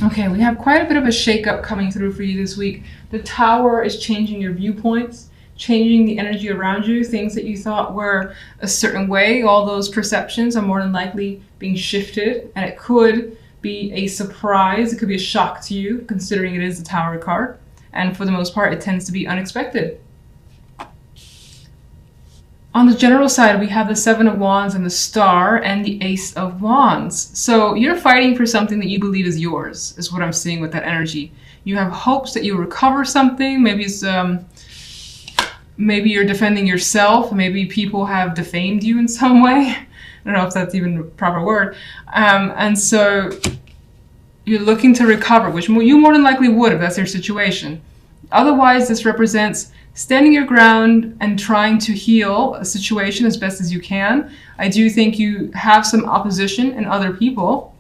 Okay, we have quite a bit of a shakeup coming through for you this week. The Tower is changing your viewpoints, changing the energy around you. Things that you thought were a certain way, all those perceptions are more than likely being shifted, and it could be a surprise. It could be a shock to you, considering it is the Tower card. And for the most part, it tends to be unexpected. On the general side, we have the Seven of Wands and the Star and the Ace of Wands. So you're fighting for something that you believe is yours, is what I'm seeing with that energy. You have hopes that you'll recover something. Maybe it's maybe you're defending yourself. Maybe people have defamed you in some way. I don't know if that's even a proper word. And so you're looking to recover, which you more than likely would if that's your situation. Otherwise, this represents standing your ground and trying to heal a situation as best as you can. I do think you have some opposition in other people,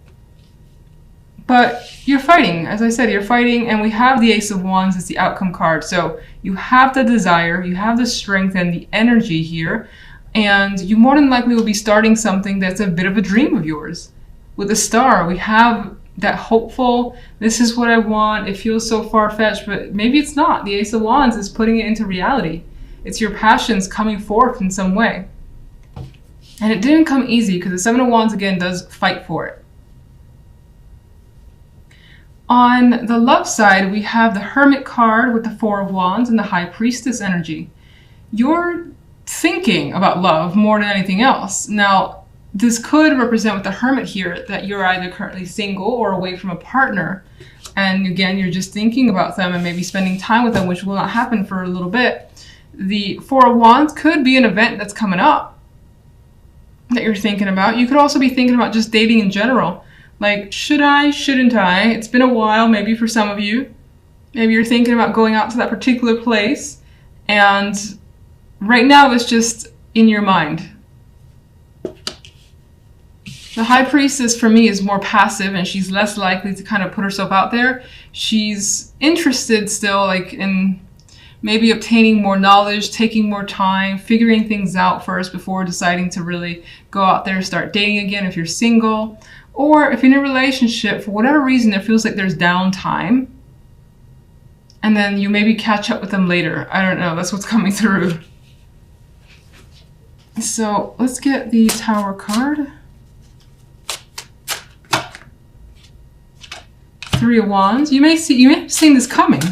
but you're fighting. As I said, you're fighting, and we have the Ace of Wands as the outcome card. So you have the desire, you have the strength and the energy here, and you more than likely will be starting something that's a bit of a dream of yours. With the Star, we have that hopeful, this is what I want, it feels so far-fetched, but maybe it's not. The Ace of Wands is putting it into reality. It's your passions coming forth in some way. And it didn't come easy, because the Seven of Wands, again, does fight for it. On the love side, we have the Hermit card with the Four of Wands and the High Priestess energy. You're thinking about love more than anything else. Now, this could represent with the Hermit here that you're either currently single or away from a partner. And again, you're just thinking about them and maybe spending time with them, which will not happen for a little bit. The Four of Wands could be an event that's coming up that you're thinking about. You could also be thinking about just dating in general. Like, should I, shouldn't I? It's been a while, maybe for some of you. Maybe you're thinking about going out to that particular place. And right now it's just in your mind. The High Priestess for me is more passive, and she's less likely to kind of put herself out there. She's interested still, like, in maybe obtaining more knowledge, taking more time, figuring things out first before deciding to really go out there and start dating again if you're single. Or if you're in a relationship, for whatever reason, it feels like there's downtime. And then you maybe catch up with them later. I don't know, that's what's coming through. So let's get the Tower card. Three of Wands. You may have seen this coming.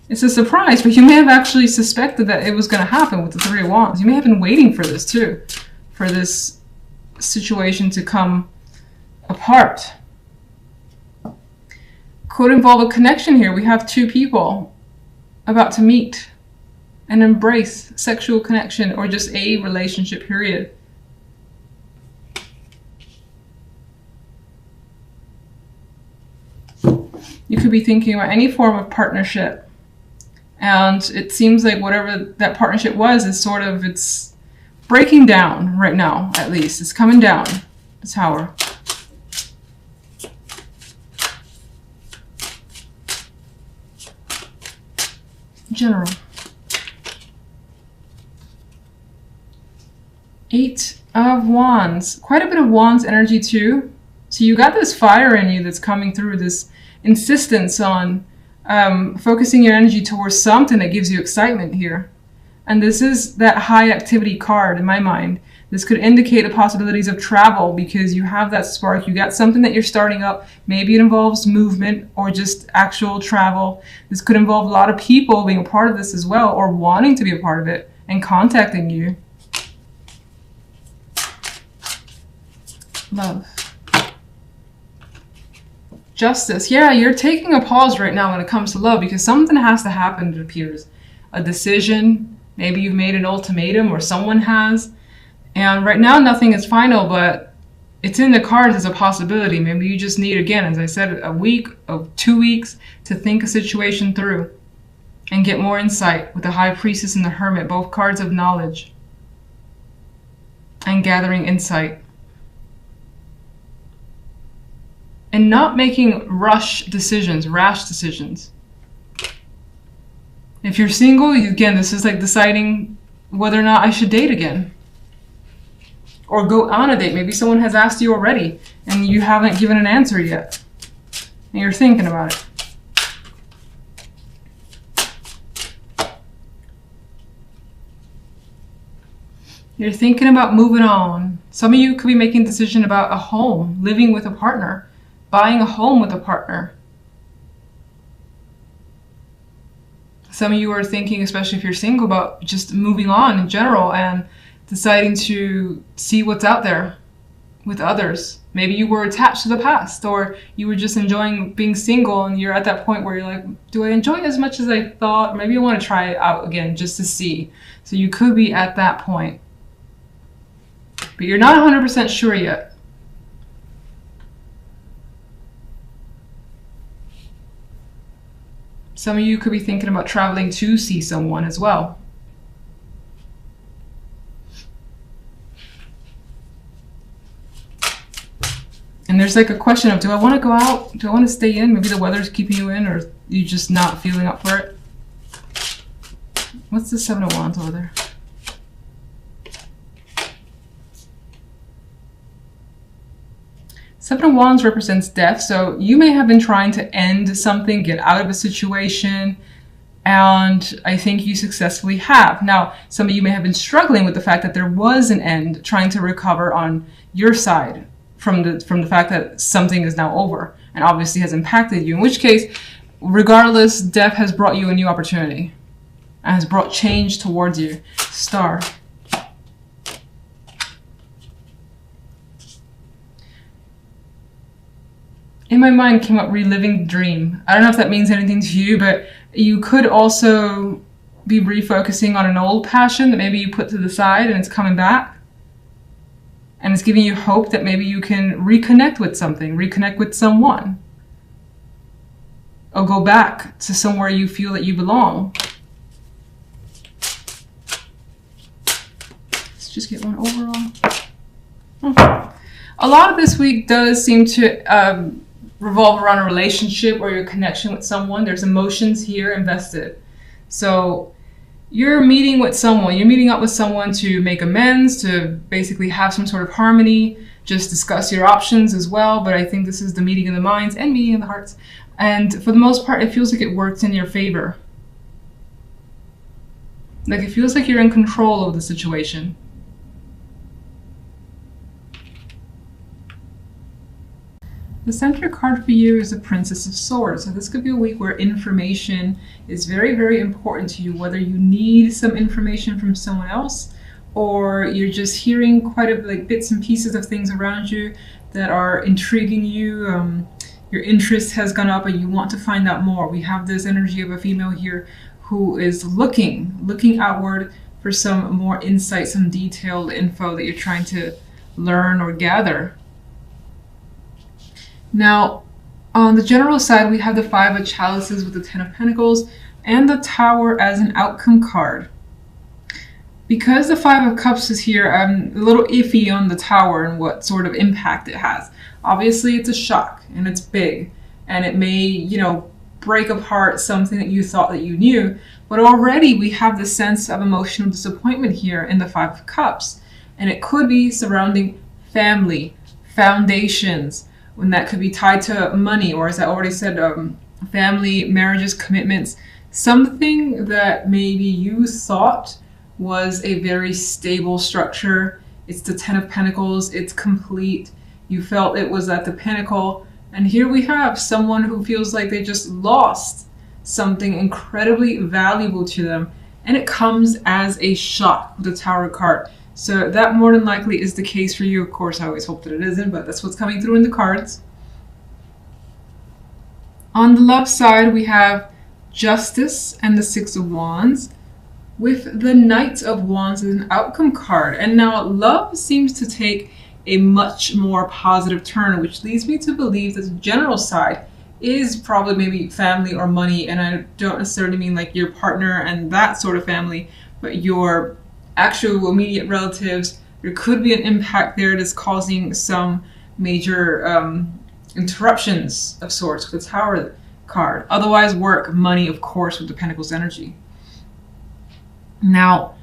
It's a surprise, but you may have actually suspected that it was going to happen with the Three of Wands. You may have been waiting for this too, for this situation to come apart. Could involve a connection here. We have two people about to meet and embrace sexual connection or just a relationship, period. You could be thinking about any form of partnership. And it seems like whatever that partnership was is sort of, it's breaking down right now, at least. It's coming down, the Tower. General. Eight of Wands. Quite a bit of Wands energy too. So you got this fire in you that's coming through, this insistence on focusing your energy towards something that gives you excitement here. And this is that high activity card in my mind. This could indicate the possibilities of travel because you have that spark. You got something that you're starting up. Maybe it involves movement or just actual travel. This could involve a lot of people being a part of this as well, or wanting to be a part of it and contacting you. Love. Justice. Yeah, you're taking a pause right now when it comes to love because something has to happen, it appears. A decision. Maybe you've made an ultimatum or someone has. And right now nothing is final, but it's in the cards as a possibility. Maybe you just need, again, as I said, a week or 2 weeks to think a situation through and get more insight with the High Priestess and the Hermit, both cards of knowledge and gathering insight. And not making rash decisions. If you're single, again, this is like deciding whether or not I should date again. Or go on a date. Maybe someone has asked you already and you haven't given an answer yet. and you're thinking about it. You're thinking about moving on. Some of you could be making a decision about a home, living with a partner, buying a home with a partner. Some of you are thinking, especially if you're single, about just moving on in general and deciding to see what's out there with others. Maybe you were attached to the past, or you were just enjoying being single and you're at that point where you're like, do I enjoy it as much as I thought? Or maybe I want to try it out again just to see. So you could be at that point. But you're not 100% sure yet. Some of you could be thinking about traveling to see someone as well. And there's like a question of, do I want to go out? Do I want to stay in? Maybe the weather's keeping you in, or you just not feeling up for it. What's the Seven of Wands over there? Seven of Wands represents death, so you may have been trying to end something, get out of a situation, and I think you successfully have. Now, some of you may have been struggling with the fact that there was an end, trying to recover on your side from the fact that something is now over and obviously has impacted you, in which case, regardless, death has brought you a new opportunity and has brought change towards you. Star. In my mind came up reliving the dream. I don't know if that means anything to you, but you could also be refocusing on an old passion that maybe you put to the side and it's coming back. And it's giving you hope that maybe you can reconnect with something, reconnect with someone. Or go back to somewhere you feel that you belong. Let's just get one overall. Oh. A lot of this week does seem to revolve around a relationship or your connection with someone. There's emotions here invested. So you're meeting with someone, you're meeting up with someone to make amends, to basically have some sort of harmony, just discuss your options as well. But I think this is the meeting of the minds and meeting of the hearts. And for the most part, it feels like it works in your favor. Like it feels like you're in control of the situation. The center card for you is the Princess of Swords. So this could be a week where information is very, very important to you, whether you need some information from someone else or you're just hearing quite a like bits and pieces of things around you that are intriguing you. Your interest has gone up and you want to find out more. We have this energy of a female here who is looking outward for some more insight, some detailed info that you're trying to learn or gather. Now, on the general side, we have the Five of Chalices with the Ten of Pentacles and the Tower as an outcome card. Because the Five of Cups is here, I'm a little iffy on the Tower and what sort of impact it has. Obviously, it's a shock and it's big and it may, you know, break apart something that you thought that you knew. But already we have the sense of emotional disappointment here in the Five of Cups. And it could be surrounding family, foundations, when that could be tied to money, or as I already said, family, marriages, commitments, something that maybe you thought was a very stable structure. It's the Ten of Pentacles, it's complete. You felt it was at the pinnacle. And here we have someone who feels like they just lost something incredibly valuable to them. And it comes as a shock with the Tower card. So that more than likely is the case for you. Of course, I always hope that it isn't, but that's what's coming through in the cards. On the love side, we have Justice and the Six of Wands with the Knight of Wands as an outcome card. And now love seems to take a much more positive turn, which leads me to believe that the general side is probably maybe family or money. And I don't necessarily mean like your partner and that sort of family, but your actual immediate relatives. There could be an impact there that's causing some major interruptions of sorts with the Tower card. Otherwise, work, money, of course, with the Pentacles energy. Now,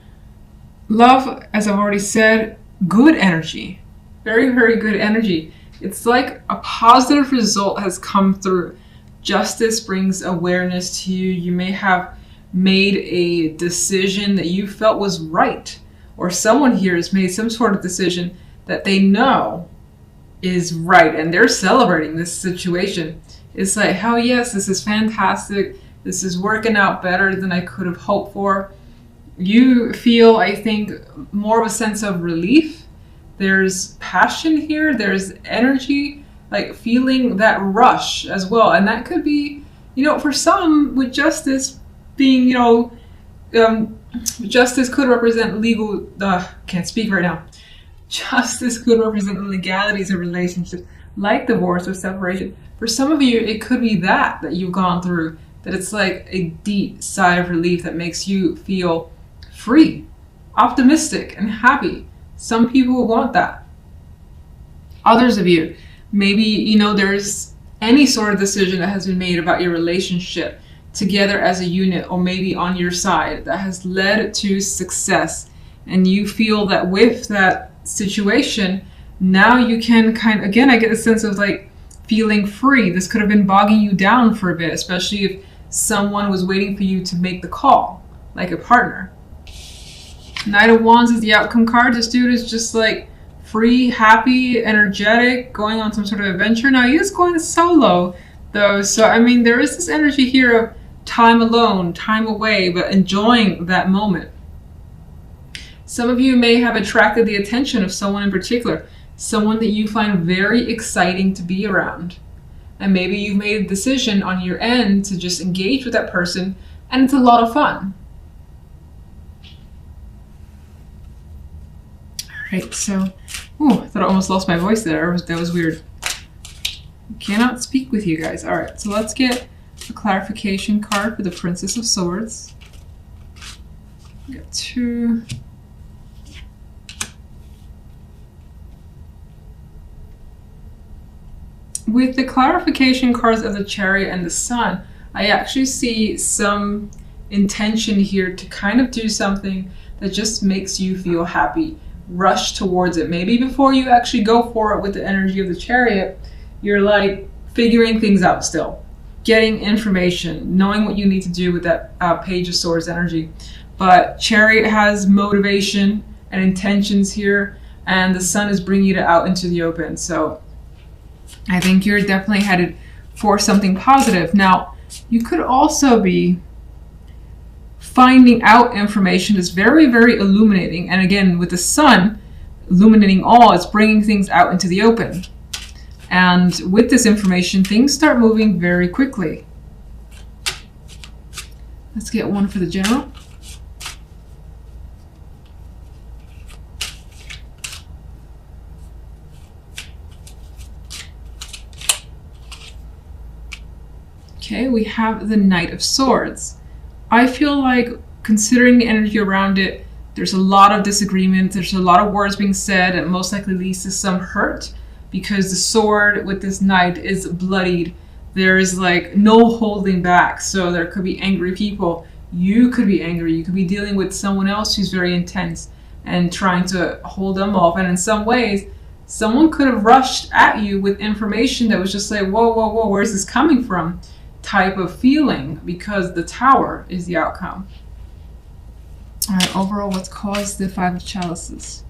love, as I've already said, good energy. Very, very good energy. It's like a positive result has come through. Justice brings awareness to you. You may have made a decision that you felt was right, or someone here has made some sort of decision that they know is right, and they're celebrating this situation. It's like, hell yes, this is fantastic. This is working out better than I could have hoped for. You feel, I think, more of a sense of relief. There's passion here. There's energy, like feeling that rush as well. And that could be, for some, with justice being, justice could represent legal, can't speak right now. Justice could represent the legalities of relationships, like divorce or separation. For some of you, it could be that you've gone through, that it's like a deep sigh of relief that makes you feel free, optimistic, and happy. Some people want that. Others of you, maybe, there's any sort of decision that has been made about your relationship together as a unit, or maybe on your side, that has led to success. And you feel that with that situation, now you can again, I get a sense of like feeling free. This could have been bogging you down for a bit, especially if someone was waiting for you to make the call, like a partner. Knight of Wands is the outcome card. This dude is just like free, happy, energetic, going on some sort of adventure. Now he is going solo though, so I mean there is this energy here of time alone, time away, but enjoying that moment. Some of you may have attracted the attention of someone in particular, someone that you find very exciting to be around. And maybe you've made a decision on your end to just engage with that person, and it's a lot of fun. Alright, so, I thought I almost lost my voice there. That was weird. I cannot speak with you guys. Alright, so let's get a clarification card for the Princess of Swords. We got 2. With the clarification cards of the Chariot and the Sun, I actually see some intention here to kind of do something that just makes you feel happy. Rush towards it. Maybe before you actually go for it with the energy of the Chariot, you're like figuring things out still. Getting information, knowing what you need to do with that Page of Swords energy. But Chariot has motivation and intentions here, and the Sun is bringing it out into the open. So I think you're definitely headed for something positive. Now, you could also be finding out information that's very, very illuminating. And again, with the Sun illuminating all, it's bringing things out into the open. And with this information, things start moving very quickly. Let's get one for the General. Okay, we have the Knight of Swords. I feel like, considering the energy around it, there's a lot of disagreement, there's a lot of words being said, and most likely leads to some hurt, because the sword with this knight is bloodied. There is like no holding back, so there could be angry people. You could be angry, you could be dealing with someone else who's very intense and trying to hold them off, and in some ways, someone could have rushed at you with information that was just like, whoa, whoa, whoa, where's this coming from? Type of feeling, because the Tower is the outcome. All right, overall, what's caused the Five of Chalices?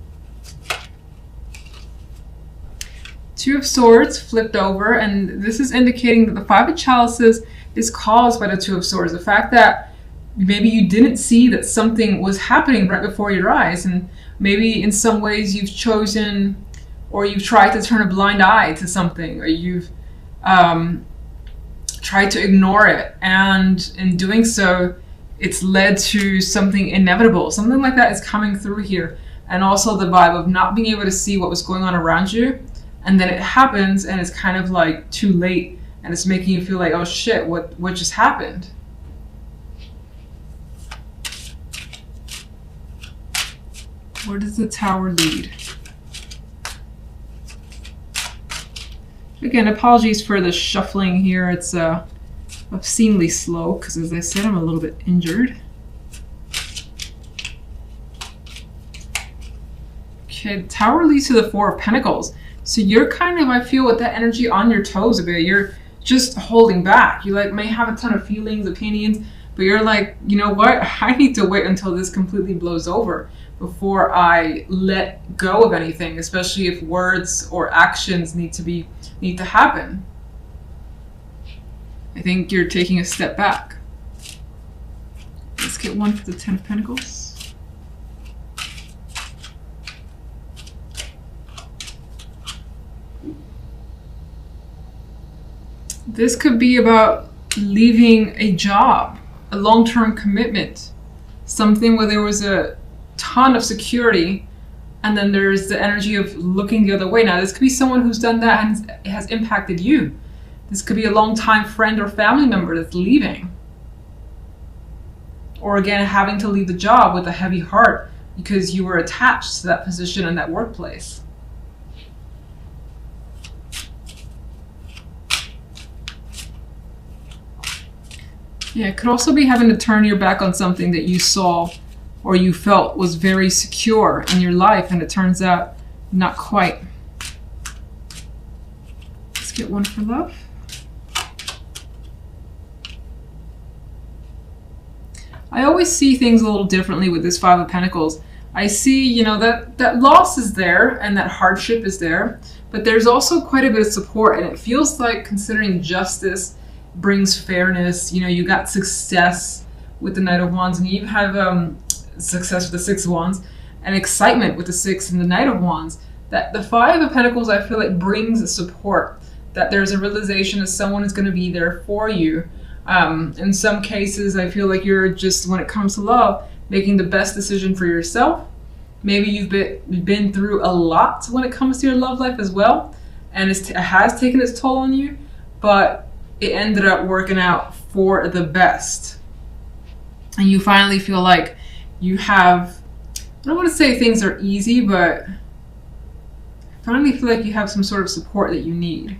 2 of Swords flipped over, and this is indicating that the Five of Chalices is caused by the 2 of Swords. The fact that maybe you didn't see that something was happening right before your eyes, and maybe in some ways you've chosen, or you've tried to turn a blind eye to something, or you've tried to ignore it, and in doing so, it's led to something inevitable. Something like that is coming through here. And also the vibe of not being able to see what was going on around you, and then it happens and it's kind of like too late, and it's making you feel like, oh shit, what just happened? Where does the Tower lead? Again, apologies for the shuffling here. It's obscenely slow because, as I said, I'm a little bit injured. Okay, the Tower leads to the Four of Pentacles. So you're kind of, I feel, with that energy on your toes a bit. You're just holding back. You like may have a ton of feelings, opinions, but you're like, you know what? I need to wait until this completely blows over before I let go of anything, especially if words or actions need to happen. I think you're taking a step back. Let's get one for the Ten of Pentacles. This could be about leaving a job, a long-term commitment, something where there was a ton of security, and then there's the energy of looking the other way. Now, this could be someone who's done that and it has impacted you. This could be a long-time friend or family member that's leaving. Or again, having to leave the job with a heavy heart because you were attached to that position and that workplace. Yeah, it could also be having to turn your back on something that you saw or you felt was very secure in your life, and it turns out not quite. Let's get one for love. I always see things a little differently with this Five of Pentacles. I see, you know, that loss is there and that hardship is there, but there's also quite a bit of support, and it feels like, considering justice brings fairness, you know, you got success with the Knight of Wands, and you have success with the Six of Wands, and excitement with the Six and the Knight of Wands. That the Five of Pentacles, I feel like, brings a support, that there's a realization that someone is going to be there for you. In some cases, I feel like you're just, when it comes to love, making the best decision for yourself. Maybe you've been through a lot when it comes to your love life as well, and it has taken its toll on you, but it ended up working out for the best. And you finally feel like you have, I don't want to say things are easy, but I finally feel like you have some sort of support that you need.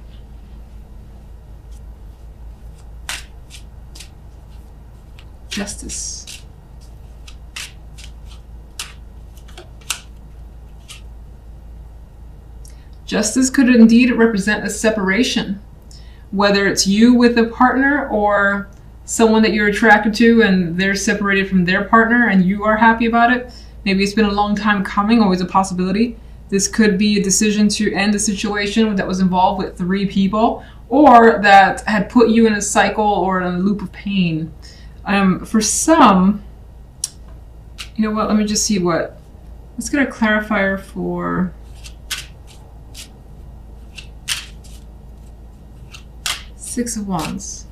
Justice. Justice could indeed represent a separation, whether it's you with a partner or someone that you're attracted to and they're separated from their partner and you are happy about it. Maybe it's been a long time coming, always a possibility. This could be a decision to end a situation that was involved with 3 people, or that had put you in a cycle or in a loop of pain. For some, you know what, let me just see what, let's get a clarifier for Six of Wands.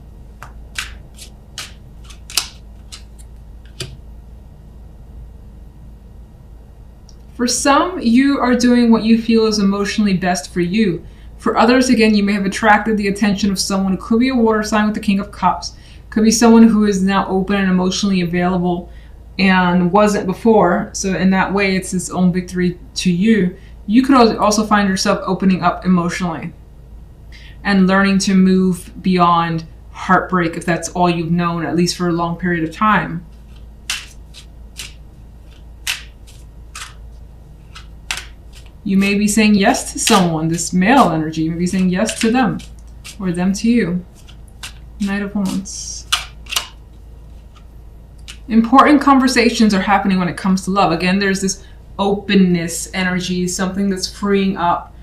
For some, you are doing what you feel is emotionally best for you. For others, again, you may have attracted the attention of someone who could be a water sign with the King of Cups. Could be someone who is now open and emotionally available and wasn't before. So in that way, it's its own victory to you. You could also find yourself opening up emotionally and learning to move beyond heartbreak, if that's all you've known, at least for a long period of time. You may be saying yes to someone, this male energy. You may be saying yes to them, or them to you. Knight of Wands. Important conversations are happening when it comes to love. Again, there's this openness energy, something that's freeing up.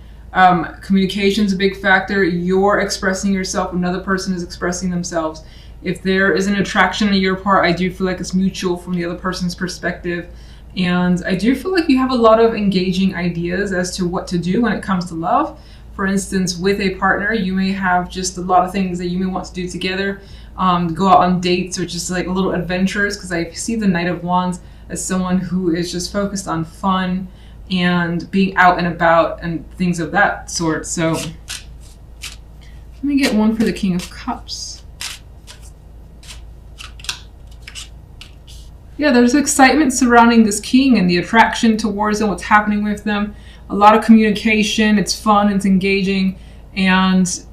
Communication is a big factor. You're expressing yourself, another person is expressing themselves. If there is an attraction on your part, I do feel like it's mutual from the other person's perspective. And I do feel like you have a lot of engaging ideas as to what to do when it comes to love. For instance, with a partner, you may have just a lot of things that you may want to do together. Go out on dates, or just like little adventures, because I see the Knight of Wands as someone who is just focused on fun and being out and about and things of that sort. So let me get one for the King of Cups. Yeah, there's excitement surrounding this king and the attraction towards them, what's happening with them. A lot of communication, it's fun, it's engaging, and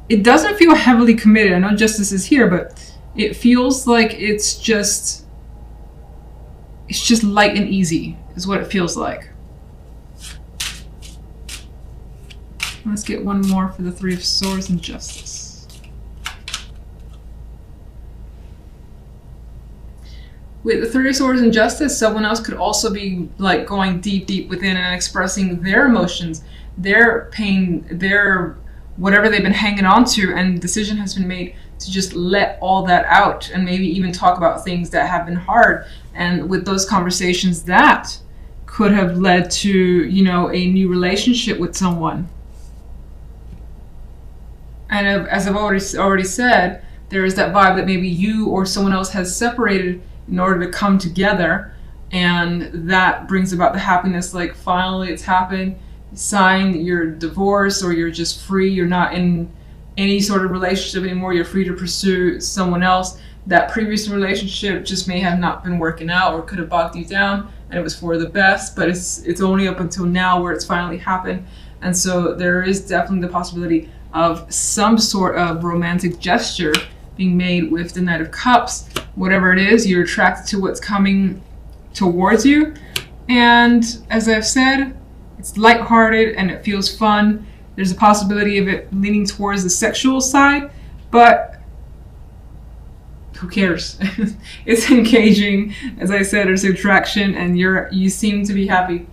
it doesn't feel heavily committed. I know justice is here, but it feels like it's just light and easy is what it feels like. Let's get one more for the Three of Swords and Justice. With the Three of Swords and Justice, someone else could also be like going deep within and expressing their emotions, their pain, their whatever they've been hanging on to, and decision has been made to just let all that out and maybe even talk about things that have been hard. And with those conversations, that could have led to, you know, a new relationship with someone. And as I've already said, there is that vibe that maybe you or someone else has separated in order to come together, and that brings about the happiness. Like, finally it's happened, sign your divorce, or you're just free, you're not in any sort of relationship anymore, you're free to pursue someone else. That previous relationship just may have not been working out or could have bogged you down, and it was for the best, but it's only up until now where it's finally happened. And so there is definitely the possibility of some sort of romantic gesture being made with the Knight of Cups. Whatever it is, you're attracted to what's coming towards you. And as I've said, it's lighthearted and it feels fun. There's a possibility of it leaning towards the sexual side, but who cares? It's engaging. As I said, there's attraction, and you seem to be happy.